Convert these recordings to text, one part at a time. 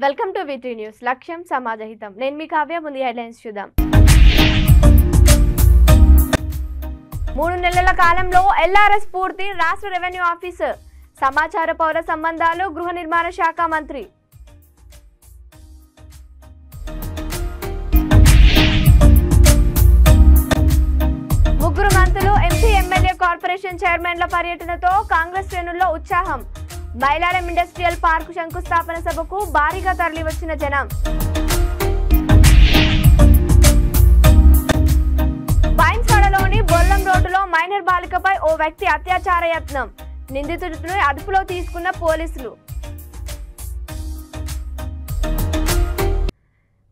Welcome to V3 news. లక్ష్యం సమాజహితం. నేను మీ కావ్య. ముందు హెడ్లైన్స్ చూద్దాం. 3 నెలల కాలంలో LRS పూర్తి. రాష్ట్ర రెవెన్యూ ఆఫీసర్, సమాచార పౌర సంబంధాలు, గృహ నిర్మాణ శాఖ మంత్రి. ముగ్గురు మంత్రులు, ఎంపీ, ఎమ్మెల్యే, కార్పొరేషన్ చైర్మన్ల పర్యటనతో కాంగ్రెస్ శ్రేణుల్లో ఉత్సాహం. మైలారం ఇండస్ట్రియల్ పార్కు శంకుస్థాపన సభకు భారీగా తరలివచ్చిన జనం. బైన్స్వాడలోని బొల్లం రోడ్డులో మైనర్ బాలికపై ఓ వ్యక్తి అత్యాచార యత్నం. నిందితుడిని అదుపులో తీసుకున్న పోలీసులు.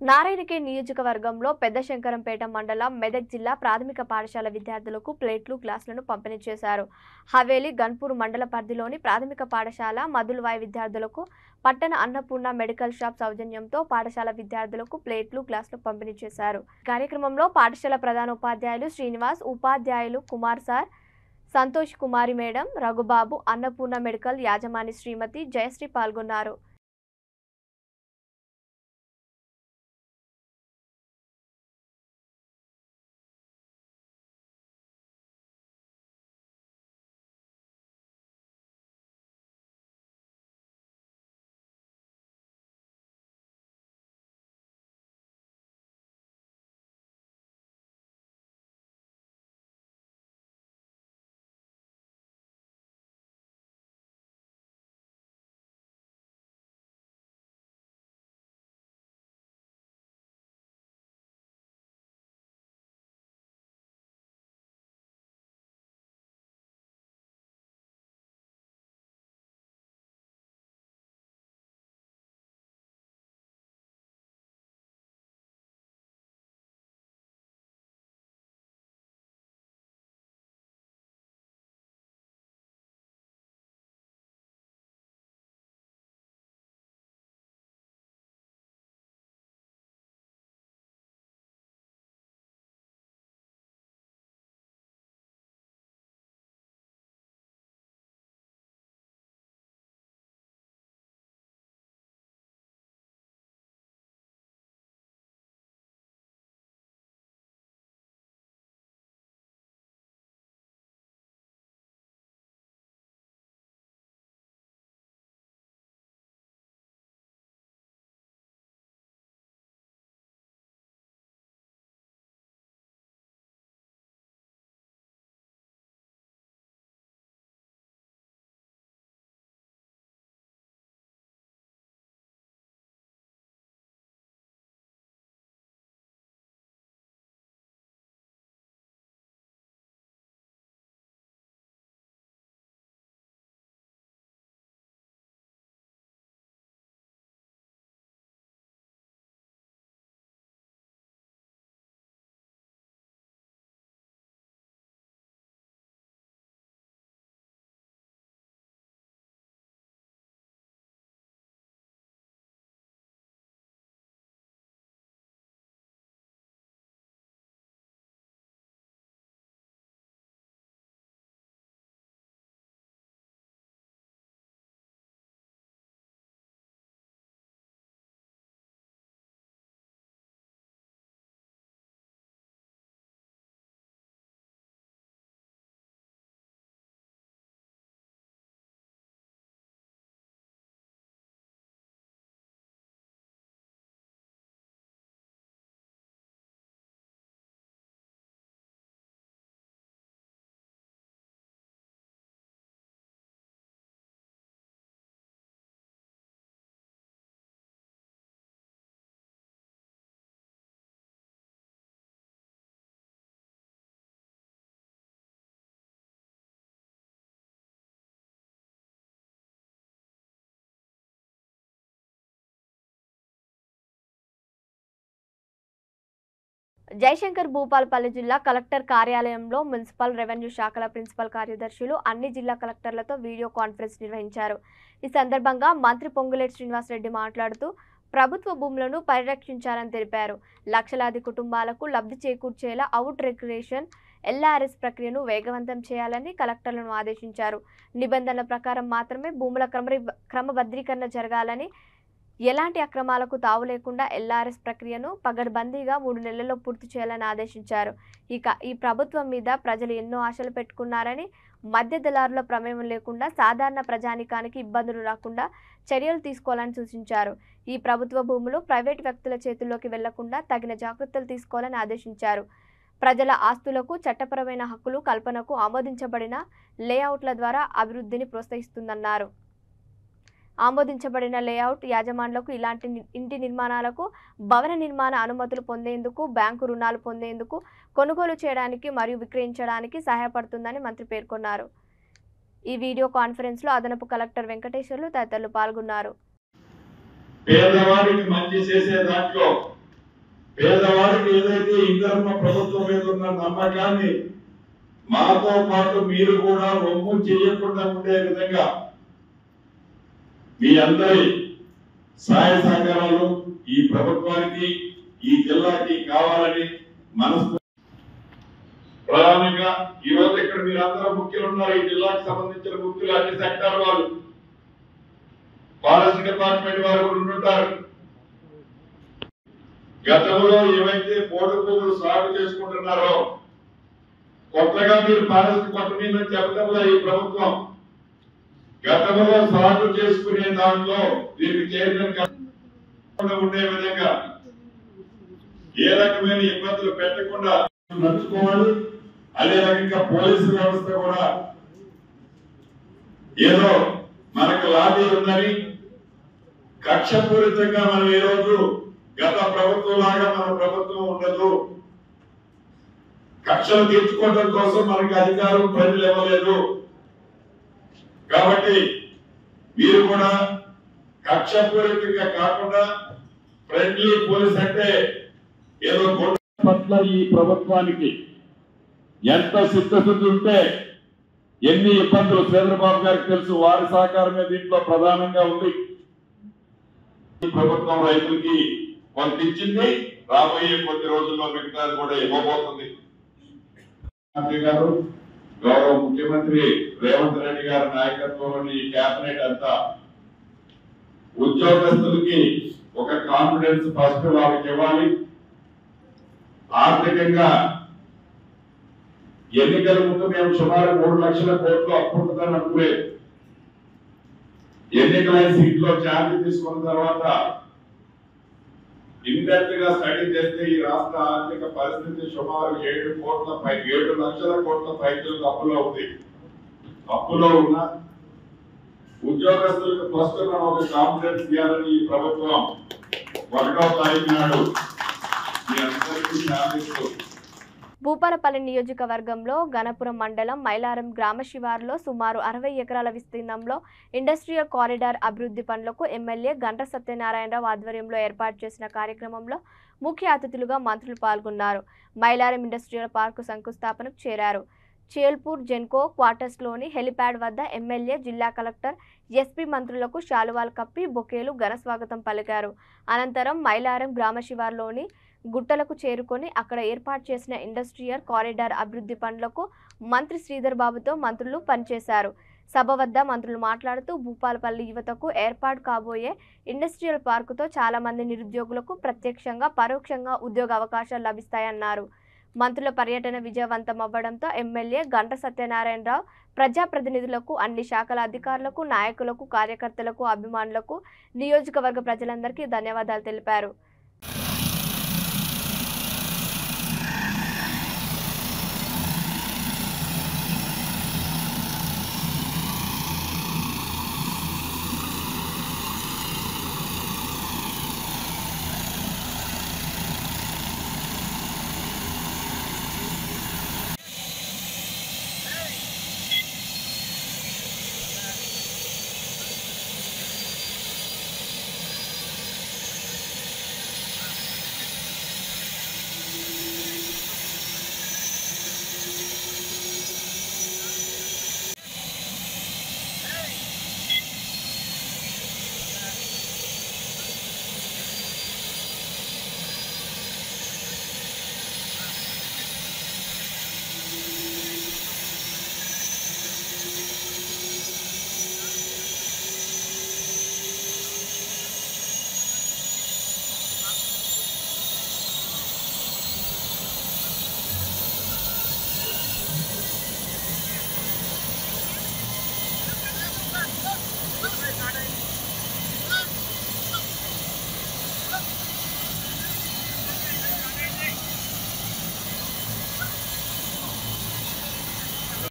నారాయణఖేడ్ నియోజకవర్గంలో పెద్దశంకరంపేట మండలం మెదక్ జిల్లా ప్రాథమిక పాఠశాల విద్యార్థులకు ప్లేట్లు, గ్లాసులను పంపిణీ చేశారు. హవేలి, గన్పూర్ మండల పరిధిలోని ప్రాథమిక పాఠశాల మధులవాయి విద్యార్థులకు పట్టణ అన్నపూర్ణ మెడికల్ షాప్ సౌజన్యంతో పాఠశాల విద్యార్థులకు ప్లేట్లు, గ్లాసులు పంపిణీ చేశారు. కార్యక్రమంలో పాఠశాల ప్రధానోపాధ్యాయులు శ్రీనివాస్, ఉపాధ్యాయులు కుమార్ సార్, సంతోష్ కుమారి మేడం, రఘుబాబు, అన్నపూర్ణ మెడికల్ యాజమాని శ్రీమతి జయశ్రీ పాల్గొన్నారు. జయశంకర్ భూపాలపల్లి జిల్లా కలెక్టర్ కార్యాలయంలో మున్సిపల్, రెవెన్యూ శాఖల ప్రిన్సిపల్ కార్యదర్శులు అన్ని జిల్లా కలెక్టర్లతో వీడియో కాన్ఫరెన్స్ నిర్వహించారు. ఈ సందర్భంగా మంత్రి పొంగులేటి శ్రీనివాసరెడ్డి మాట్లాడుతూ ప్రభుత్వ భూములను పరిరక్షించాలని తెలిపారు. లక్షలాది కుటుంబాలకు లబ్ధి చేకూర్చేలా అవుట్ రెగ్యులేషన్ LRS ప్రక్రియను వేగవంతం చేయాలని కలెక్టర్లను ఆదేశించారు. నిబంధనల ప్రకారం మాత్రమే భూముల క్రమబద్ధీకరణ జరగాలని, ఎలాంటి అక్రమాలకు తావు లేకుండా ఎల్ఆర్ఎస్ ప్రక్రియను పగడ్బందీగా 3 నెలల్లో పూర్తి చేయాలని ఆదేశించారు. ఇక ఈ ప్రభుత్వం మీద ప్రజలు ఎన్నో ఆశలు పెట్టుకున్నారని, మధ్య దళారుల ప్రమేయం లేకుండా సాధారణ ప్రజానికానికి ఇబ్బందులు రాకుండా చర్యలు తీసుకోవాలని సూచించారు. ఈ ప్రభుత్వ భూములు ప్రైవేట్ వ్యక్తుల చేతుల్లోకి వెళ్లకుండా తగిన జాగ్రత్తలు తీసుకోవాలని ఆదేశించారు. ప్రజల ఆస్తులకు చట్టపరమైన హక్కులు కల్పనకు ఆమోదించబడిన లేఅవుట్ల ద్వారా అభివృద్ధిని ప్రోత్సహిస్తుందన్నారు. ఆమోదించబడిన లేఅవుట్ యాజమానులకు ఇలాంటి ఇంటి నిర్మాణాలకు భవన నిర్మాణ అనుమతులు పొందేందుకు, బ్యాంకు రుణాలు పొందేందుకు, కొనుగోలు చేయడానికి మరియు విక్రయించడానికి సహాయపడుతుందని మంత్రి పేర్కొన్నారు. ఈ వీడియో కాన్ఫరెన్స్ లో అదనపు కలెక్టర్ వెంకటేశ్వర్లు తదితరులు పాల్గొన్నారు. పేదవాడికి మంచి చేసే దాంట్లో పేదవాడికి ఏదైతే ఇంధర్మ ప్రభుత్వం మీద ఉన్న నమ్మకాన్ని మాతో పాటు మీరు కూడా రొమ్ము చేయకుండా ఉండే విధంగా మీ అందరి సహాయ సహకారాలు ఈ ప్రభుత్వానికి ఈ జిల్లాకి కావాలని ప్రధానంగా ఈ రోజు ఇక్కడ మీరందరూ ముఖ్యులు ఉన్నారు. ఈ జిల్లాకు సంబంధించిన ముఖ్యులు అన్ని సెక్టార్ వాళ్ళు, ఫారెస్ట్ డిపార్ట్మెంట్ వారు కూడా ఉంటారు. గతంలో ఏవైతే పోడు భూములు సాగు చేసుకుంటున్నారో కొత్తగా మీరు ఫారెస్ట్ కొత్త మీద చెప్పడంలో ఈ ప్రభుత్వం గతంలో సాగు చేసుకునే దాంట్లో దీనికి చైర్మన్ ఉండే విధంగా ఏ రకమైన ఇబ్బందులు పెట్టకుండా నడుచుకోవాలి. అదే రకంగా పోలీసు వ్యవస్థ కూడా ఏదో మనకు లాభీ ఉందని కక్షపూరితంగా మనం ఈ రోజు గత ప్రభుత్వం లాగా మన ప్రభుత్వం ఉండదు, కక్షలు తీర్చుకోవడం కోసం మనకి అధికారం ప్రజలు ఇవ్వలేదు. కాబట్టి మీరు కూడా కక్షపూరితంగా కాకుండా ఫ్రెండ్లీ పోలీస్ అంటే ఏదో పట్ల ఈ ప్రభుత్వానికి ఎంత చిత్తశుద్ధి ఉంటే ఎన్ని ఇబ్బందులు చంద్రబాబు గారికి తెలుసు. వారి సహకారమే దీంట్లో ప్రధానంగా ఉంది. ప్రభుత్వం రైతులకి కొంత ఇచ్చింది, రాబోయే కొద్ది రోజుల్లో మిగతాది కూడా ఇవ్వబోతుంది. గారు గౌరవ ముఖ్యమంత్రి రేవంత్ రెడ్డి గారి నాయకత్వంలోని ఈ కేబినెట్ అంతా ఉద్యోగస్తులకి ఒక కాన్ఫిడెన్స్ ఫస్ట్ వాళ్ళకి ఇవ్వాలి. ఆర్థికంగా ఎన్నికల ముందు మేము సుమారు 3 లక్షల కోట్లు అప్పు ఉంటుందని అనుకునేది. ఎన్నికలైన సీట్లో ఛార్జీ తీసుకున్న తర్వాత ఇన్డెప్త్ గా స్టడీ చేస్తే ఈ రాష్ట్ర ఆర్థిక పరిస్థితి సుమారు 7 లక్షల కోట్ల పైసలు అప్పులో ఉంది. అప్పులో ఉన్న ఉద్యోగస్తులకు ఫస్ట్ మనం ఒక కాన్ఫిడెన్స్ ఇవ్వాలని ఈ ప్రభుత్వం 1వ తారీఖు నాడు మీ అందరికీ శాంతిస్తూ భూపాలపల్లి నియోజకవర్గంలో గణపురం మండలం మైలారం గ్రామ శివారులో సుమారు 60 ఎకరాల విస్తీర్ణంలో ఇండస్ట్రియల్ కారిడార్ అభివృద్ధి పనులకు ఎమ్మెల్యే గంట సత్యనారాయణరావు ఆధ్వర్యంలో ఏర్పాటు చేసిన కార్యక్రమంలో ముఖ్య అతిథులుగా మంత్రులు పాల్గొన్నారు. మైలారం ఇండస్ట్రియల్ పార్కు శంకుస్థాపనకు చేరారు. చేల్పూర్ జెన్కో క్వార్టర్స్లోని హెలిప్యాడ్ వద్ద ఎమ్మెల్యే, జిల్లా కలెక్టర్, ఎస్పీ మంత్రులకు శాలువాలు కప్పి బొకేలు ఘన స్వాగతం పలికారు. అనంతరం మైలారం గ్రామ శివారులోని గుట్టలకు చేరుకొని అక్కడ ఏర్పాటు చేసిన ఇండస్ట్రియల్ కారిడార్ అభివృద్ధి పనులకు మంత్రి శ్రీధర్ బాబుతో మంత్రులు పనిచేశారు. సభ వద్ద మంత్రులు మాట్లాడుతూ భూపాలపల్లి యువతకు ఏర్పాటు కాబోయే ఇండస్ట్రియల్ పార్కుతో చాలా మంది నిరుద్యోగులకు ప్రత్యక్షంగా పరోక్షంగా ఉద్యోగ అవకాశాలు లభిస్తాయన్నారు. మంత్రుల పర్యటన విజయవంతం అవ్వడంతో ఎమ్మెల్యే గంట సత్యనారాయణరావు ప్రజాప్రతినిధులకు, అన్ని శాఖల అధికారులకు, నాయకులకు, కార్యకర్తలకు, అభిమానులకు, నియోజకవర్గ ప్రజలందరికీ ధన్యవాదాలు తెలిపారు.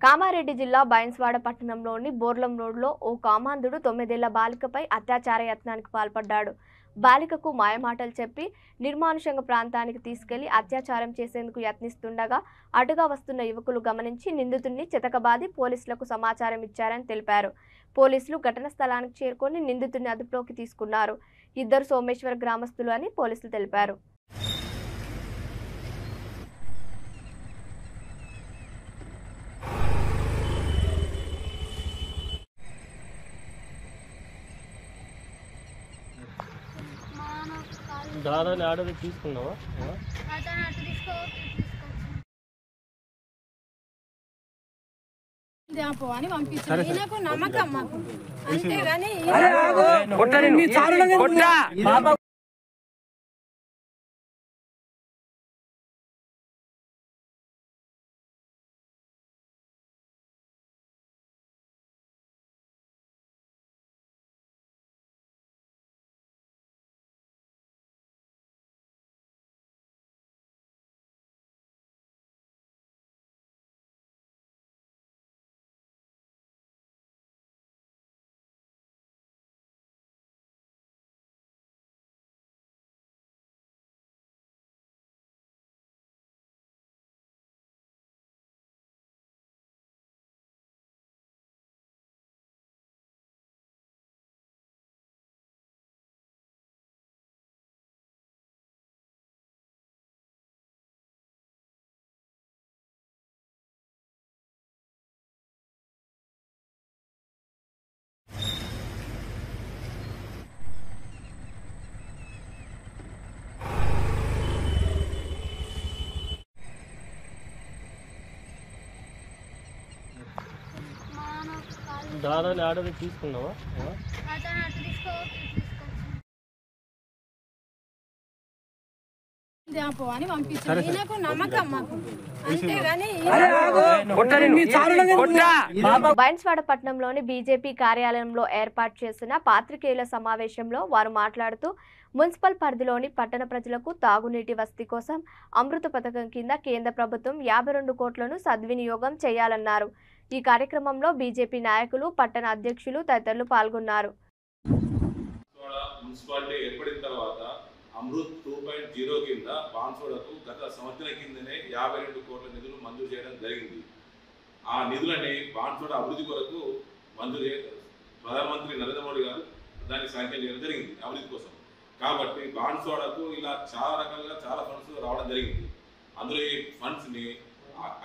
కామారెడ్డి జిల్లా బైన్స్వాడ పట్టణంలోని బోర్లం రోడ్లో ఓ కామాంధుడు 9 ఏళ్ల బాలికపై అత్యాచార యత్నానికి పాల్పడ్డాడు. బాలికకు మాయమాటలు చెప్పి నిర్మానుషంగా ప్రాంతానికి తీసుకెళ్లి అత్యాచారం చేసేందుకు యత్నిస్తుండగా అటుగా వస్తున్న యువకులు గమనించి నిందితుడిని చితకబాది పోలీసులకు సమాచారం ఇచ్చారని తెలిపారు. పోలీసులు ఘటన స్థలానికి చేరుకొని నిందితుడిని అదుపులోకి తీసుకున్నారు. ఇద్దరు సోమేశ్వర గ్రామస్తులు అని పోలీసులు తెలిపారు. దాదాపు ఆర్డర్ తీసుకున్నావా? అని పంపించారు. నాకు నమ్మకం మాకు అంతేగాని దాదాపు ఆర్డర్ తీసుకున్నావా? అని పంపించారు. నాకు నమ్మకం మాకు అంతేగాని బైన్స్వాడ పట్టణంలోని బీజేపీ కార్యాలయంలో ఏర్పాటు చేసిన పాత్రికేయుల సమావేశంలో వారు మాట్లాడుతూ మున్సిపల్ పరిధిలోని పట్టణ ప్రజలకు తాగునీటి వసతి కోసం అమృత పథకం కింద కేంద్ర ప్రభుత్వం 52 కోట్లను సద్వినియోగం చేయాలన్నారు. ఈ కార్యక్రమంలో బీజేపీ నాయకులు, పట్టణ అధ్యక్షులు తదితరులు పాల్గొన్నారు. మున్సిపాలిటీ ఏర్పడిన తర్వాత అమృత్ 2.0 కింద బాన్సోడకు గత సంవత్సరం కిందనే 52 కోట్ల నిధులు మంజూరు చేయడం జరిగింది. ఆ నిధులని బాన్సోడ అభివృద్ధి కొరకు మంజూరు ప్రధానమంత్రి నరేంద్ర మోడీ గారు దాన్ని సాంక్షన్ చేయడం జరిగింది అభివృద్ధి కోసం. కాబట్టి బాన్సోడకు ఇలా చాలా రకాలుగా చాలా ఫండ్స్ రావడం జరిగింది. అందులో ఈ ఫండ్స్ని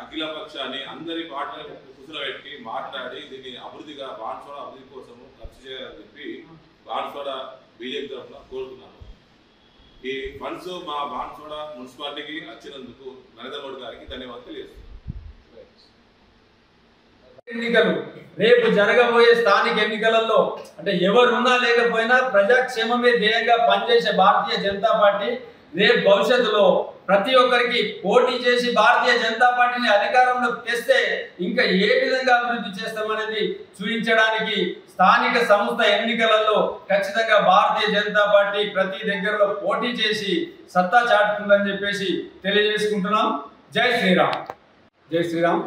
అఖిలపక్షాన్ని అందరి పార్టీలను కూర్చోబెట్టి మాట్లాడి దీన్ని అభివృద్ధిగా బాన్సోడ అభివృద్ధి కోసము ఖర్చు చేయాలని చెప్పి బాన్సోడ బీజేపీ తరఫున కోరుతున్నాను. ఈ ఫండ్స్ మా బాన్సోడ మున్సిపాలిటీకి వచ్చినందుకు నరేంద్ర మోడీ గారికి ధన్యవాదాలు తెలియజేస్తున్నాను. ఎన్నికలు రేపు జరగబోయే స్థానిక ఎన్నికలలో అంటే ఎవరున్నా లేకపోయినా ప్రజాక్షేమమే ధ్యేయంగా పనిచేసే భారతీయ జనతా పార్టీ రేపు భవిష్యత్తులో ప్రతి ఒక్కరికి పోటీ చేసి భారతీయ జనతా పార్టీని అధికారంలోకి తెస్తే ఇంకా ఏ విధంగా అభివృద్ధి చేస్తామనేది చూపించడానికి స్థానిక సంస్థ ఎన్నికలలో ఖచ్చితంగా భారతీయ జనతా పార్టీ ప్రతి దగ్గరలో పోటీ చేసి సత్తా చాటుతుందని చెప్పేసి తెలియజేసుకుంటున్నాం. జై శ్రీరామ్. జై శ్రీరామ్.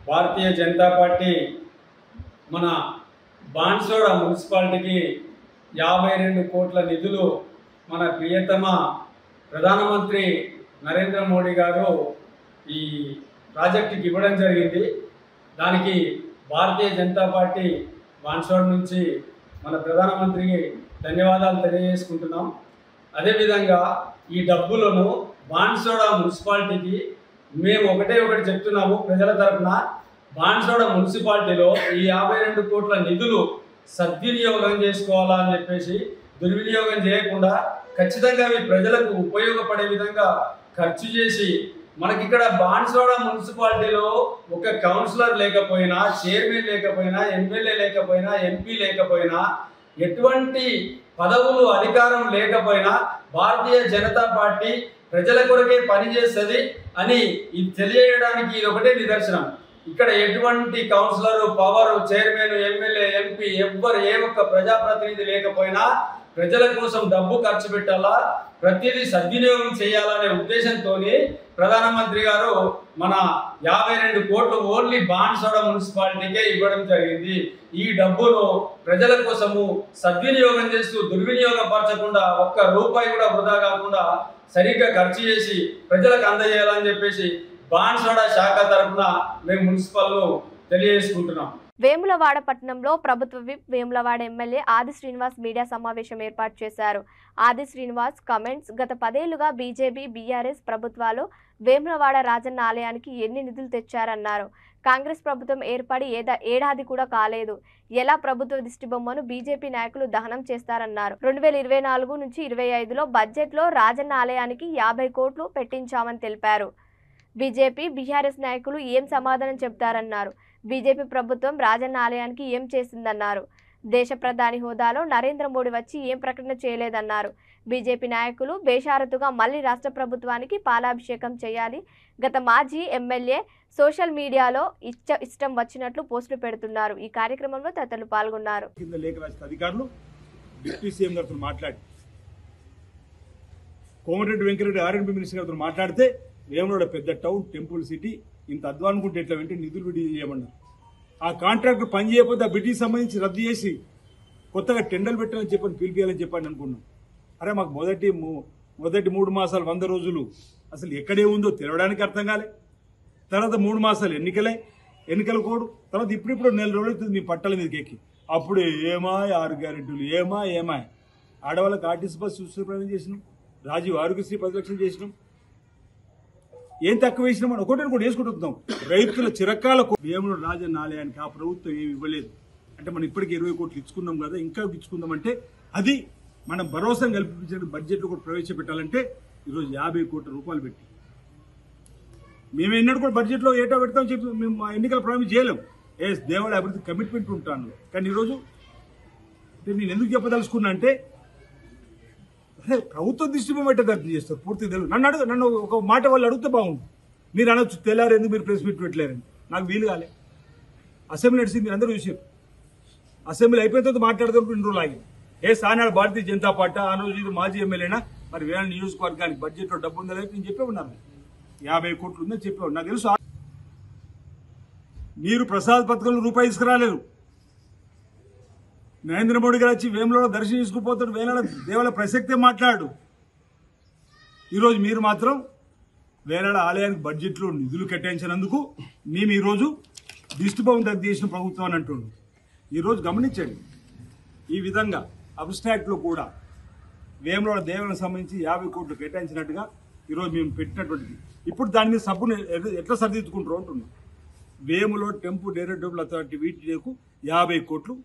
భారతీయ జనతా పార్టీ మన బాన్సోడ మున్సిపాలిటీకి 52 కోట్ల నిధులు మన ప్రియతమ ప్రధానమంత్రి నరేంద్ర మోడీ గారు ఈ ప్రాజెక్టుకి ఇవ్వడం జరిగింది. దానికి భారతీయ జనతా పార్టీ బాన్సోడ నుంచి మన ప్రధానమంత్రికి ధన్యవాదాలు తెలియజేసుకుంటున్నాం. అదేవిధంగా ఈ డబ్బులను బాన్సోడ మున్సిపాలిటీకి మేము ఒకటి చెప్తున్నాము ప్రజల తరఫున. బాన్సోడ మున్సిపాలిటీలో ఈ 52 కోట్ల నిధులు సద్వినియోగం చేసుకోవాలా అని చెప్పేసి దుర్వినియోగం చేయకుండా ఖచ్చితంగా అవి ప్రజలకు ఉపయోగపడే విధంగా ఖర్చు చేసి మనకి ఇక్కడ బాన్సోడ మున్సిపాలిటీలో ఒక కౌన్సిలర్ లేకపోయినా, చైర్మన్ లేకపోయినా, ఎమ్మెల్యే లేకపోయినా, ఎంపీ లేకపోయినా, ఎటువంటి పదవులు అధికారం లేకపోయినా భారతీయ జనతా పార్టీ ప్రజల కొరకే పనిచేస్తుంది అని ఇది తెలియజేయడానికి ఇది ఒకటే నిదర్శనం. ఇక్కడ ఎటువంటి councillor, power, chairman, MLA, MP ఎవ్వరు ఏ ఒక్క ప్రజాప్రతినిధి లేకపోయినా ప్రజల కోసం డబ్బు ఖర్చు పెట్టాలా, ప్రతిదీ సద్వినియోగం చేయాలనే ఉద్దేశంతో ప్రధానమంత్రి గారు మన 52 కోట్లు ఓన్లీ బాన్స్వాడ మున్సిపాలిటీకే ఇవ్వడం జరిగింది. ఈ డబ్బును ప్రజల కోసము సద్వినియోగం చేస్తూ దుర్వినియోగపరచకుండా ఒక్క రూపాయి కూడా వృధా కాకుండా సరిగ్గా ఖర్చు చేసి ప్రజలకు అందజేయాలని చెప్పేసి బాన్స్వాడ శాఖ తరఫున మేము మున్సిపల్ను తెలియజేసుకుంటున్నాం. వేములవాడ పట్టణంలో ప్రభుత్వ విప్ వేములవాడ ఎమ్మెల్యే ఆది శ్రీనివాస్ మీడియా సమావేశం ఏర్పాటు చేశారు. ఆది శ్రీనివాస్ కమెంట్స్: గత 10 ఏళ్లుగా బీజేపీ బీఆర్ఎస్ ప్రభుత్వాలు వేములవాడ రాజన్న ఆలయానికి ఎన్ని నిధులు తెచ్చారన్నారు. కాంగ్రెస్ ప్రభుత్వం ఏర్పడి ఏడాది కూడా కాలేదు. ఎలా ప్రభుత్వ దిష్టిబొమ్మను బీజేపీ నాయకులు దహనం చేస్తారన్నారు. 2024 నుంచి 25లో బడ్జెట్లో రాజన్న ఆలయానికి 50 కోట్లు పెట్టించామని తెలిపారు. బీజేపీ బీఆర్ఎస్ నాయకులు ఏం సమాధానం చెప్తారన్నారు. బీజేపీ ప్రభుత్వం రాజన్న ఆలయానికి ఏం చేసిందన్నారు. దేశ ప్రధాని హోదాలో నరేంద్ర మోడీ వచ్చి ఏం ప్రకటన చేయలేదన్నారు. బీజేపీ నాయకులు బేషరతుగా మళ్లీ రాష్ట్ర ప్రభుత్వానికి పాలాభిషేకం చేయాలి. గత మాజీ ఎమ్మెల్యే సోషల్ మీడియాలో ఇష్టం వచ్చినట్లు పోస్టులు పెడుతున్నారు. ఈ కార్యక్రమంలో తదితరులు పాల్గొన్నారు. కోమటిరెడ్డి వెంకరెడ్డి ఆర్ఎండ్బి మినిస్టర్ గారితో మాట్లాడితే వేములవాడ పెద్ద టౌన్, టెంపుల్ సిటీ, ఇంత అధ్వానుకుంటే ఎట్లా వెంటనే నిధులు విడుదల చేయమన్నారు. ఆ కాంట్రాక్టర్ పని చేయకపోతే ఆ బిడ్డకి సంబంధించి రద్దు చేసి కొత్తగా టెండర్లు పెట్టాలని చెప్పని పిలిపియాలని చెప్పని అనుకున్నాం. అరే మాకు మొదటి 3 మాసాలు 100 రోజులు అసలు ఎక్కడే ఉందో తెలవడానికి అర్థం కాలే. తర్వాత 3 మాసాలు ఎన్నికల కోడు, తర్వాత ఇప్పుడు 4 రోజులు అవుతుంది మీ పట్టాల మీదకి ఎక్కి. అప్పుడు ఏమాయ్ 6 గ్యారెంటీలు, ఏమాయ్ ఆడవాళ్ళకి ఆర్టీసీ బస్సు సుప్రభాతం చేసినాం, రాజీవ్ ఆరోగ్యశ్రీ 10 లక్షలు చేసినాం. ఏం తక్కువ వేసినాం అని ఒకటి వేసుకుంటున్నాం. రైతుల చిరకాల వేములవాడ రాజన్న ఆలయానికి ఆ ప్రభుత్వం ఏమి ఇవ్వలేదు అంటే మనం ఇప్పటికీ 20 కోట్లు ఇచ్చుకున్నాం కదా, ఇంకా ఇచ్చుకుందాం అంటే అది మనం భరోసా కల్పించిన బడ్జెట్లో కూడా ప్రవేశపెట్టాలంటే ఈరోజు 50 కోట్ల రూపాయలు పెట్టి మేము ఎన్నడూ కూడా బడ్జెట్లో ఏటో పెడతామని చెప్పి మేము ఎన్నికల ప్రారంభం చేయలేం. దేవాలయ అభివృద్ధి కమిట్మెంట్ ఉంటాను. కానీ ఈరోజు నేను ఎందుకు చెప్పదలుచుకున్నా అంటే ప్రభుత్వం దిష్టిబొమ్మ ఎట్ట దర్శనం చేస్తారు పూర్తి తెలుగు. నన్ను ఒక మాట వాళ్ళు అడిగితే బాగుంది. మీరు అనొచ్చు తెల్లారు ఎందుకు మీరు ప్రెస్ మీట్ పెట్టలేరని. నాకు వీలు కాలే. అసెంబ్లీ నడిచింది, మీరు అందరూ చూసారు. అసెంబ్లీ అయిపోయిన తర్వాత మాట్లాడుతూ 2 రోజులు ఆగింది. ఆనాడు భారతీయ జనతా పార్టీ ఆ రోజు ఇది మాజీ ఎమ్మెల్యేనా మరి వేరే నియోజకవర్గానికి బడ్జెట్లో డబ్బు ఉందా లేదు నేను చెప్పే ఉన్నాను. 50 కోట్లు ఉందని చెప్పేవాడు. నాకు తెలుసు మీరు ప్రసాద్ పథకంలో రూపాయి తీసుకురాలేరు. నరేంద్ర మోడీ గారు వచ్చి వేములవాడ దర్శనం చేసుకుపోతాడు, వేలాడ దేవాలయ ప్రసక్తే మాట్లాడు. ఈరోజు మీరు మాత్రం వేలాడ ఆలయానికి బడ్జెట్లో నిధులు కేటాయించినందుకు మేము ఈరోజు దిష్టిబొమ్మ రద్దు చేసిన ప్రభుత్వం అని అంటుండ్రు. ఈరోజు గమనించండి, ఈ విధంగా అబ్స్ట్రాక్ట్లో కూడా వేములవాడ దేవాలయానికి సంబంధించి 50 కోట్లు కేటాయించినట్టుగా ఈరోజు మేము పెట్టినటువంటిది. ఇప్పుడు దాని మీద సబ్బును ఎట్లా సరిదిద్దుకుంటారు అంటున్నాం. వేములవాడ టెంపుల్ డెవలప్మెంట్ అథారిటీ వీటికి 50 కోట్లు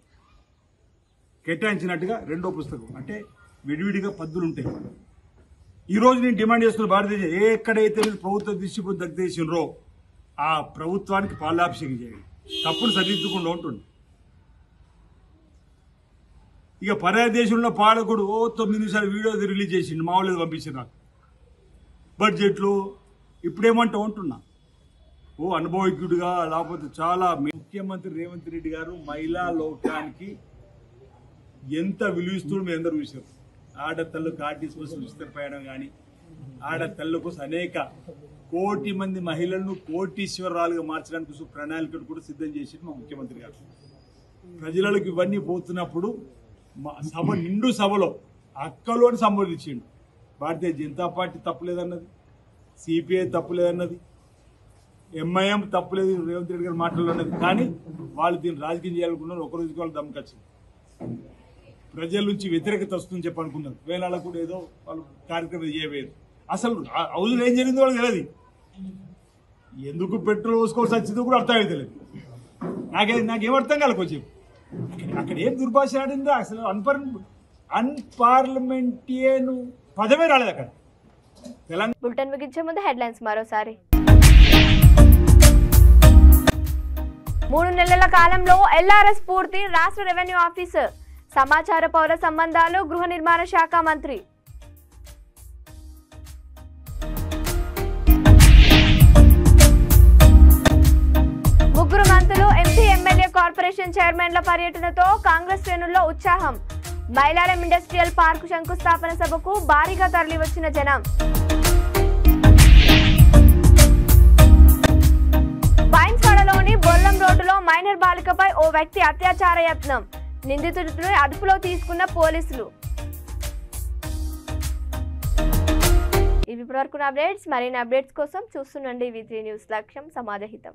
కేటాయించినట్టుగా 2వ పుస్తకం అంటే విడివిడిగా పద్దులు ఉంటాయి. ఈరోజు నేను డిమాండ్ చేస్తున్న భారతదేశం ఎక్కడైతే ప్రభుత్వ దృష్టి దగ్ధేసినరో ఆ ప్రభుత్వానికి పాలాభిషేకం చేయండి, తప్పును సరిదిద్దుకుండా ఉంటుంది. ఇక పరాయి దేశంలో పాలకుడు 9 నిమిషాల వీడియో రిలీజ్ చేసిండు, మా వాళ్ళు పంపించారు నాకు బడ్జెట్లో. ఇప్పుడేమంటా ఉంటున్నా అనుభవజ్ఞుడిగా లేకపోతే చాలా ముఖ్యమంత్రి రేవంత్ రెడ్డి గారు మహిళా లోకానికి ఎంత విలువిస్తుడు మీ అందరూ చూశారు. ఆడతల్లకు ఆర్టీసీ బస్సు ఉచిత ప్రయాణం కానీ, ఆడతల్లు కోసం అనేక 1 కోటి మంది మహిళలను కోటీశ్వరాలుగా మార్చడానికి ప్రణాళికలు కూడా సిద్ధం చేసింది మా ముఖ్యమంత్రి గారు. ప్రజలకు ఇవన్నీ పోతున్నప్పుడు సభ నిండు సభలో అక్కలు అని సంబోధించిండు. Bharatiya Janata party తప్పులేదన్నది, CPI తప్పులేదన్నది, MIM తప్పులేదు రేవంత్ రెడ్డి గారు మాటల్లో అన్నది. కానీ వాళ్ళు దీన్ని రాజకీయం చేయాలనుకున్నారు. ఒకరోజుకి వాళ్ళు దమ్ముకొచ్చింది. ప్రజల నుంచి వ్యతిరేకత వస్తుందని చెప్పి అనుకున్నారు. వేళ కూడా ఏదో వాళ్ళు కార్యక్రమం చేయలేదు. అసలు హౌజులు ఏం జరిగిందో వాళ్ళకి తెలియదు. ఎందుకు పెట్రోల్ పోసుకోవాల్సి వచ్చిందో కూడా అర్థం అవుతలేదు. నాకేం అర్థం కాలే. కొంచెం అక్కడ ఏం దుర్భాష ఆడిందో అసలు అన్పార్లమెంటియన్ పదమే రాలేదు అక్కడ. తెలంగాణ బులెటిన్ ముగించే ముందు హెడ్లైన్స్ మరోసారి. 3 నెలల కాలంలో ఎల్ఆర్ఎస్ పూర్తి, రాష్ట్ర రెవెన్యూ ఆఫీసర్, సమాచార పౌర సంబంధాలు, గృహ నిర్మాణ శాఖ మంత్రి. ముగ్గురు మంత్రులు, ఎంపీ, ఎమ్మెల్యే, కార్పొరేషన్ చైర్మన్ల పర్యటనతో కాంగ్రెస్ శ్రేణుల్లో ఉత్సాహం. మైలారం ఇండస్ట్రియల్ పార్క్ శంకుస్థాపన సభకు భారీగా తరలివచ్చిన జనం. బైన్స్వాడలోని బొల్లం రోడ్డులో మైనర్ బాలికపై ఓ వ్యక్తి అత్యాచార యత్నం. నిందితుడిని అదుపులో తీసుకున్న పోలీసులు. ఇవి ఇప్పటివరకు అప్డేట్స్. మరిన్ని అప్డేట్స్ కోసం చూస్తుండండి V3 న్యూస్. లక్ష్యం సమాజహితం.